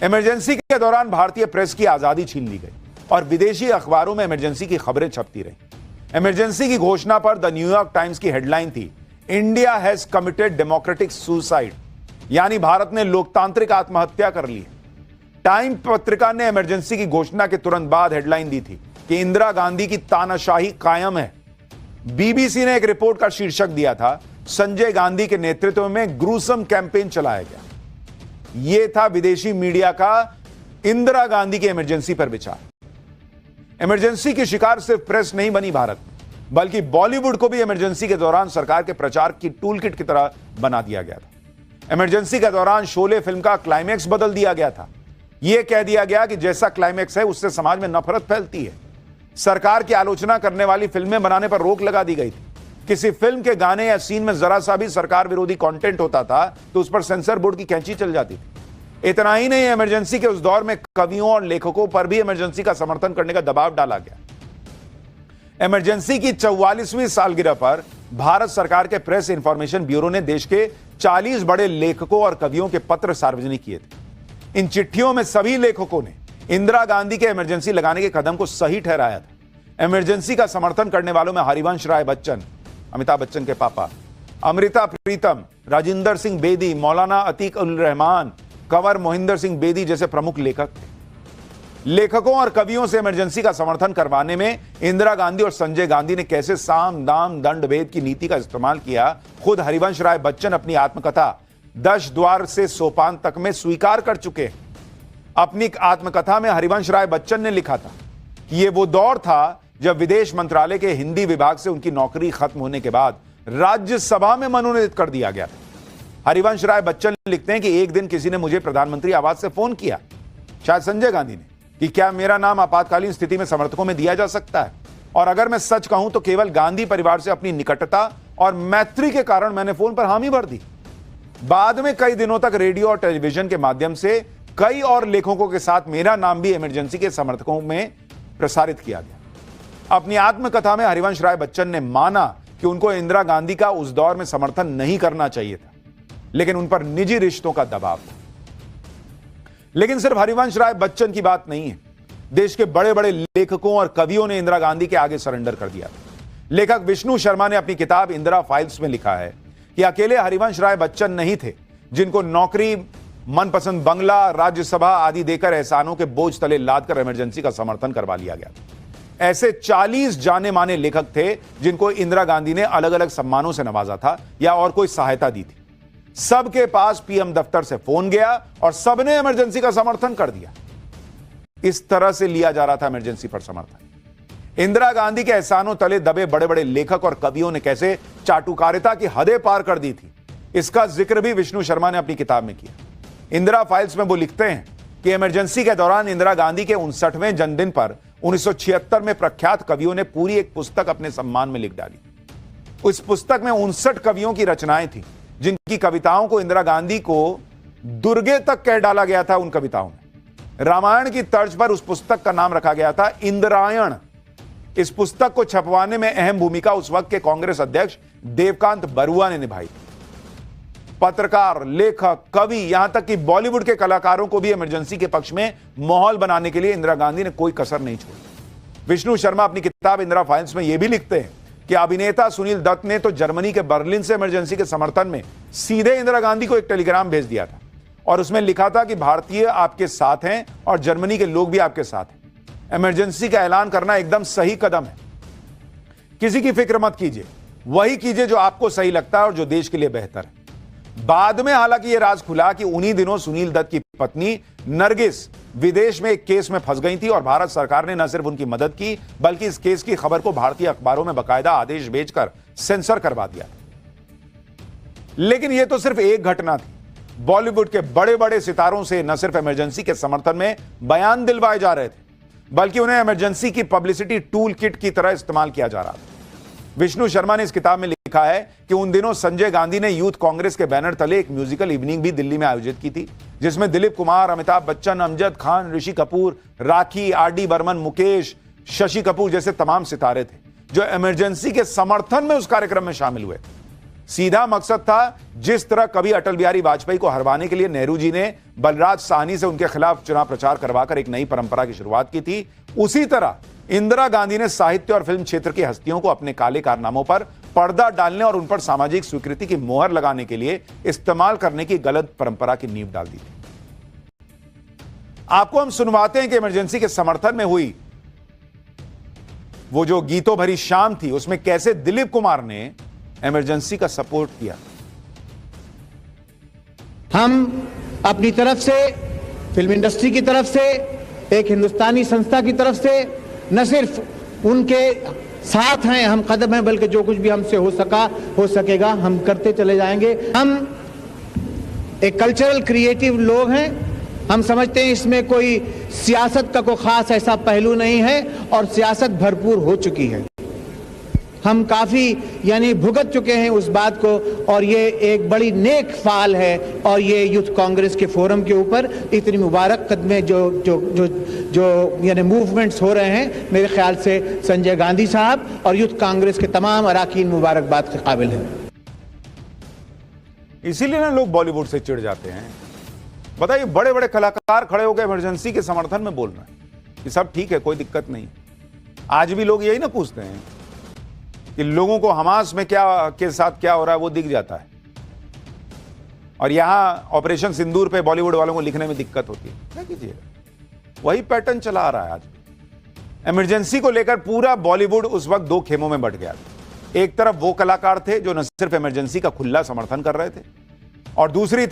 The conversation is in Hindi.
इमरजेंसी के दौरान भारतीय प्रेस की आजादी छीन ली गई और विदेशी अखबारों में इमरजेंसी की खबरें छपती रहीं। इमरजेंसी की घोषणा पर द न्यूयॉर्क टाइम्स की हेडलाइन थी, India has committed democratic suicide, यानी भारत ने लोकतांत्रिक आत्महत्या कर ली। टाइम पत्रिका ने इमरजेंसी की घोषणा के तुरंत बाद हेडलाइन दी थी कि इंदिरा गांधी की तानाशाही कायम है। बीबीसी ने एक रिपोर्ट का शीर्षक दिया था, संजय गांधी के नेतृत्व में ग्रूसम कैंपेन चलाया गया। यह था विदेशी मीडिया का इंदिरा गांधी की इमरजेंसी पर विचार। इमरजेंसी की शिकार सिर्फ प्रेस नहीं बनी भारत, बल्कि बॉलीवुड को भी इमरजेंसी के दौरान सरकार के प्रचार की टूल किट की तरह बना दिया गया था। इमरजेंसी के दौरान शोले फिल्म का क्लाइमैक्स बदल दिया गया था। यह कह दिया गया कि जैसा क्लाइमैक्स है उससे समाज में नफरत फैलती है। सरकार की आलोचना करने वाली फिल्में बनाने पर रोक लगा दी गई थी। किसी फिल्म के गाने या सीन में जरा सा भी सरकार विरोधी कंटेंट होता था तो उस पर सेंसर बोर्ड की कैंची चल जाती थी। इतना ही नहीं, इमरजेंसी के उस दौर में कवियों और लेखकों पर भी इमरजेंसी का समर्थन करने का दबाव डाला गया। इमरजेंसी की 44वीं सालगिरह पर भारत सरकार के प्रेस इंफॉर्मेशन ब्यूरो ने देश के 40 बड़े लेखकों और कवियों के पत्र सार्वजनिक किए थे। इन चिट्ठियों में सभी लेखकों ने इंदिरा गांधी के इमरजेंसी लगाने के कदम को सही ठहराया था। इमरजेंसी का समर्थन करने वालों में हरिवंश राय बच्चन, अमिताभ बच्चन के पापा, अमृता प्रीतम, राजिंदर सिंह बेदी, मौलाना अतीक उल रहमान, कंवर मोहिंदर सिंह बेदी जैसे प्रमुख लेखक थे। लेखकों और कवियों से इमरजेंसी का समर्थन करवाने में इंदिरा गांधी और संजय गांधी ने कैसे साम दाम दंड भेद की नीति का इस्तेमाल किया, खुद हरिवंश राय बच्चन अपनी आत्मकथा 10 द्वार से सोपान तक में स्वीकार कर चुके हैं। अपनी आत्मकथा में हरिवंश राय बच्चन ने लिखा था कि यह वो दौर था जब विदेश मंत्रालय के हिंदी विभाग से उनकी नौकरी खत्म होने के बाद राज्यसभा में मनोनीत कर दिया गया था। हरिवंश राय बच्चन लिखते हैं कि एक दिन किसी ने मुझे प्रधानमंत्री आवास से फोन किया, शायद संजय गांधी ने, कि क्या मेरा नाम आपातकालीन स्थिति में समर्थकों में दिया जा सकता है, और अगर मैं सच कहूं तो केवल गांधी परिवार से अपनी निकटता और मैत्री के कारण मैंने फोन पर हामी भर दी। बाद में कई दिनों तक रेडियो और टेलीविजन के माध्यम से कई और लेखकों के साथ मेरा नाम भी इमरजेंसी के समर्थकों में प्रसारित किया गया। अपनी आत्मकथा में हरिवंश राय बच्चन ने माना कि उनको इंदिरा गांधी का उस दौर में समर्थन नहीं करना चाहिए था, लेकिन उन पर निजी रिश्तों का दबाव था। लेकिन सिर्फ हरिवंश राय बच्चन की बात नहीं है, देश के बड़े बड़े लेखकों और कवियों ने इंदिरा गांधी के आगे सरेंडर कर दिया था। लेखक विष्णु शर्मा ने अपनी किताब इंदिरा फाइल्स में लिखा है कि अकेले हरिवंश राय बच्चन नहीं थे जिनको नौकरी, मनपसंद बंगला, राज्यसभा आदि देकर एहसानों के बोझ तले लादकर इमरजेंसी का समर्थन करवा लिया गया। ऐसे 40 जाने माने लेखक थे जिनको इंदिरा गांधी ने अलग अलग सम्मानों से नवाजा था या और कोई सहायता दी थी। सबके पास पीएम दफ्तर से फोन गया और सबने इमरजेंसी का समर्थन कर दिया। इस तरह से लिया जा रहा था इमरजेंसी पर समर्थन। इंदिरा गांधी के एहसानों तले दबे बड़े बड़े लेखक और कवियों ने कैसे चाटुकारिता की हदें पार कर दी थी, इसका जिक्र भी विष्णु शर्मा ने अपनी किताब में किया। इंदिरा फाइल्स में वो लिखते हैं कि इमरजेंसी के दौरान इंदिरा गांधी के 59वें जन्मदिन पर 1976 में प्रख्यात कवियों ने पूरी एक पुस्तक अपने सम्मान में लिख डाली। उस पुस्तक में 59 कवियों की रचनाएं थी जिनकी कविताओं को इंदिरा गांधी को दुर्गे तक कह डाला गया था। उन कविताओं में रामायण की तर्ज पर उस पुस्तक का नाम रखा गया था इंद्रायण। इस पुस्तक को छपवाने में अहम भूमिका उस वक्त के कांग्रेस अध्यक्ष देवकांत बरुआ ने निभाई। पत्रकार, लेखक, कवि, यहां तक कि बॉलीवुड के कलाकारों को भी इमरजेंसी के पक्ष में माहौल बनाने के लिए इंदिरा गांधी ने कोई कसर नहीं छोड़ी। विष्णु शर्मा अपनी किताब इंदिरा फाइल्स में यह भी लिखते हैं कि अभिनेता सुनील दत्त ने तो जर्मनी के बर्लिन से इमरजेंसी के समर्थन में सीधे इंदिरा गांधी को एक टेलीग्राम भेज दिया था और उसमें लिखा था कि भारतीय आपके साथ हैं और जर्मनी के लोग भी आपके साथ हैं। इमरजेंसी का ऐलान करना एकदम सही कदम है। किसी की फिक्र मत कीजिए, वही कीजिए जो आपको सही लगता है और जो देश के लिए बेहतर है। बाद में हालांकि यह राज खुला कि उन्हीं दिनों सुनील दत्त की पत्नी नरगिस विदेश में एक केस में फंस गई थी और भारत सरकार ने न सिर्फ उनकी मदद की बल्कि इस केस की खबर को भारतीय अखबारों में बकायदा आदेश भेजकर सेंसर करवा दिया। लेकिन यह तो सिर्फ एक घटना थी। बॉलीवुड के बड़े बड़े सितारों से न सिर्फ इमरजेंसी के समर्थन में बयान दिलवाए जा रहे थे बल्कि उन्हें इमरजेंसी की पब्लिसिटी टूल किट की तरह इस्तेमाल किया जा रहा था। विष्णु शर्मा ने इस किताब में लिखा है कि उन दिनों संजय गांधी ने यूथ कांग्रेस के बैनर तले एक म्यूजिकल इवनिंग भी दिल्ली में आयोजित की थी जिसमें दिलीप कुमार, अमिताभ बच्चन, अमजद खान, ऋषि कपूर, राखी, आर.डी. बर्मन, मुकेश, शशि कपूर जैसे तमाम सितारे थे जो इमरजेंसी के समर्थन में उस कार्यक्रम में शामिल हुए। सीधा मकसद था, जिस तरह कभी अटल बिहारी वाजपेयी को हरवाने के लिए नेहरू जी ने बलराज साहनी से उनके खिलाफ चुनाव प्रचार करवाकर एक नई परंपरा की शुरुआत की थी, उसी तरह इंदिरा गांधी ने साहित्य और फिल्म क्षेत्र की हस्तियों को अपने काले कारनामों पर पर्दा डालने और उन पर सामाजिक स्वीकृति की मोहर लगाने के लिए इस्तेमाल करने की गलत परंपरा की नींव डाल दी थी। आपको हम सुनवाते हैं कि इमरजेंसी के समर्थन में हुई वो जो गीतों भरी शाम थी, उसमें कैसे दिलीप कुमार ने इमरजेंसी का सपोर्ट किया। हम अपनी तरफ से, फिल्म इंडस्ट्री की तरफ से, एक हिंदुस्तानी संस्था की तरफ से न सिर्फ उनके साथ हैं, हम कदम हैं, बल्कि जो कुछ भी हमसे हो सकेगा हम करते चले जाएंगे। हम एक कल्चरल क्रिएटिव लोग हैं। हम समझते हैं इसमें कोई सियासत का कोई खास ऐसा पहलू नहीं है और सियासत भरपूर हो चुकी है। हम काफी भुगत चुके हैं उस बात को, और ये एक बड़ी नेक फाल है। और ये यूथ कांग्रेस के फोरम के ऊपर इतनी मुबारक कदमें जो मूवमेंट्स हो रहे हैं, मेरे ख्याल से संजय गांधी साहब और यूथ कांग्रेस के तमाम अराकीन मुबारकबाद के काबिल हैं। इसीलिए ना लोग बॉलीवुड से चिढ़ जाते हैं। बताइए, बड़े बड़े कलाकार खड़े होकर इमरजेंसी के समर्थन में बोल रहे हैं कि सब ठीक है, कोई दिक्कत नहीं। आज भी लोग यही ना पूछते हैं कि लोगों को हमास में के साथ क्या हो रहा है, वो दिख जाता है। और यहां ऑपरेशन सिंदूर पे बॉलीवुड वालों को लिखने में दिक्कत होती है। क्या कीजिए, वही पैटर्न चला आ रहा है। आज इमरजेंसी को लेकर पूरा बॉलीवुड उस वक्त दो खेमों में बंट गया था। एक तरफ वो कलाकार थे जो न सिर्फ इमरजेंसी का खुला समर्थन कर रहे थे, और दूसरी